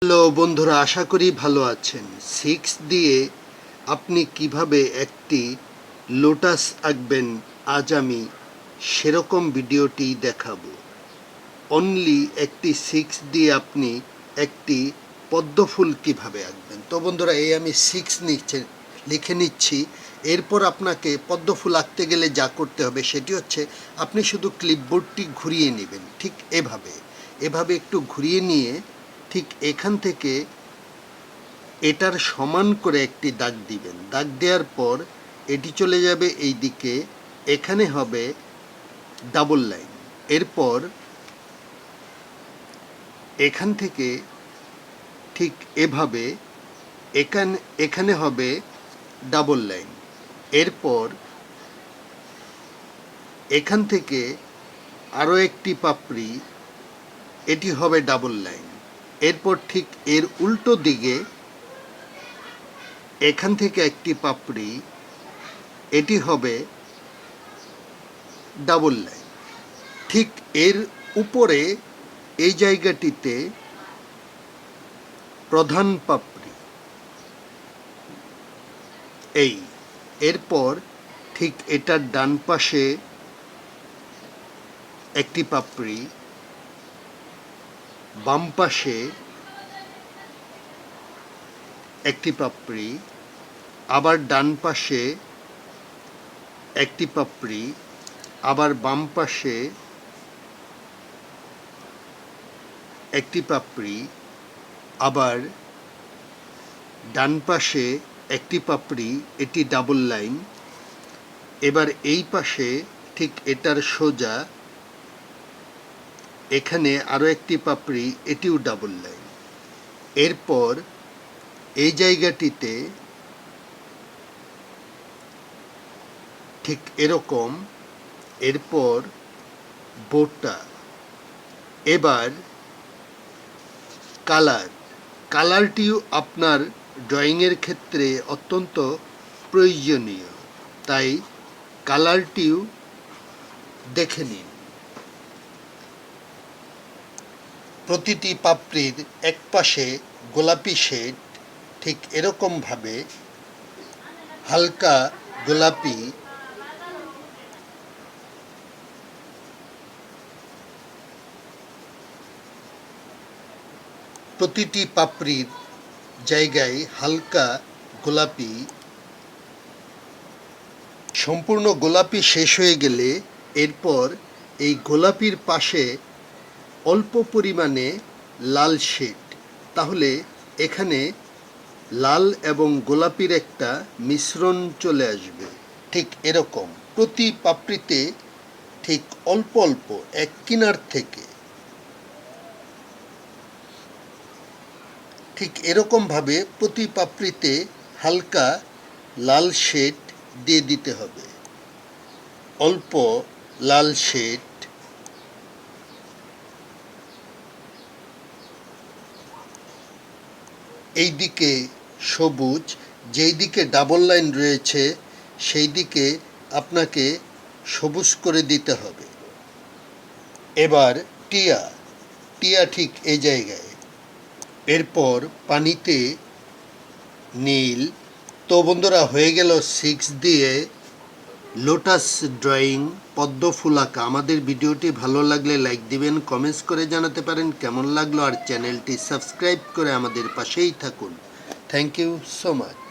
Hello বন্ধুরা, আশা করি ভালো আছেন। 6 দিয়ে আপনি কিভাবে একটি লোটাস আঁকবেন আজ আমি সেরকম ভিডিওটি দেখাবো। অনলি একটি 6 দিয়ে আপনি একটি পদ্মফুল কিভাবে আঁকবেন। তো বন্ধুরা, এই আমি 6 লিখে নিচ্ছি। এরপর আপনাকে পদ্মফুল আঁকতে গেলে যা করতে হবে সেটি হচ্ছে আপনি শুধু ক্লিপবোর্ডটি ঘুরিয়ে নেবেন। ঠিক এভাবে একটু ঘুরিয়ে নিয়ে ঠিক এখান থেকে এটার সমান করে একটি দাগ দিবেন। দাগ দেওয়ার পর এটি চলে যাবে এই দিকে, এখানে হবে ডাবল লাইন। এরপর এখান থেকে ঠিক এভাবে এখানে হবে ডাবল লাইন। এরপর এখান থেকে আরও একটি পাপড়ি, এটি হবে ডাবল লাইন। এরপর ঠিক এর উল্টো দিকে এখান থেকে একটি পাপড়ি, এটি হবে ডাবল লাইন। ঠিক এর উপরে এই জায়গাটিতে প্রধান পাপড়ি এই। এরপর ঠিক এটার ডান পাশে একটি পাপড়ি, বাম পাশে একটি পাপড়ি, আবার ডান পাশে একটি পাপড়ি, আবার বাম পাশে একটি পাপড়ি, আবার ডান পাশে একটি পাপড়ি, এটি ডাবল লাইন। এবার এই পাশে ঠিক এটার সোজা এখানে আরও একটি পাপড়ি, এটিও ডাবল লাইন। এরপর এই জায়গাটিতে ঠিক এরকম, এরপর বোটা। এবার কালারটিও আপনার ড্রয়িংয়ের ক্ষেত্রে অত্যন্ত প্রয়োজনীয়, তাই কালারটিও দেখে নিন। প্রতিটি পাপড়ির এক পাশে গোলাপি শেড, ঠিক এরকমভাবে হালকা গোলাপি প্রতিটি পাপড়ির জায়গায় হালকা গোলাপি। সম্পূর্ণ গোলাপি শেষ হয়ে গেলে এরপর এই গোলাপির পাশে অল্প পরিমাণে লাল শেড, তাহলে এখানে লাল এবং গোলাপির একটা মিশ্রণ চলে আসবে। ঠিক এরকম প্রতি পাপড়িতে ঠিক অল্প অল্প এক কিনার থেকে ঠিক এরকমভাবে প্রতি পাপড়িতে হালকা লাল শেড দিয়ে দিতে হবে। অল্প লাল শেড, এই দিকে সবুজ, যেই দিকে ডাবল লাইন রয়েছে সেই দিকে আপনাকে সবুজ করে দিতে হবে। এবার টিয়া ঠিক এই জায়গায়। এরপর পানিতে নীল। তো বন্ধুরা, হয়ে গেল 6 দিয়ে লোটাস ড্রয়িং, পদ্ম ফুল আঁকা। আমাদের ভিডিওটি ভালো লাগলে লাইক দিবেন, কমেন্টস করে জানাতে পারেন কেমন লাগলো, আর চ্যানেলটি সাবস্ক্রাইব করে আমাদের পাশেই থাকুন। Thank you so much.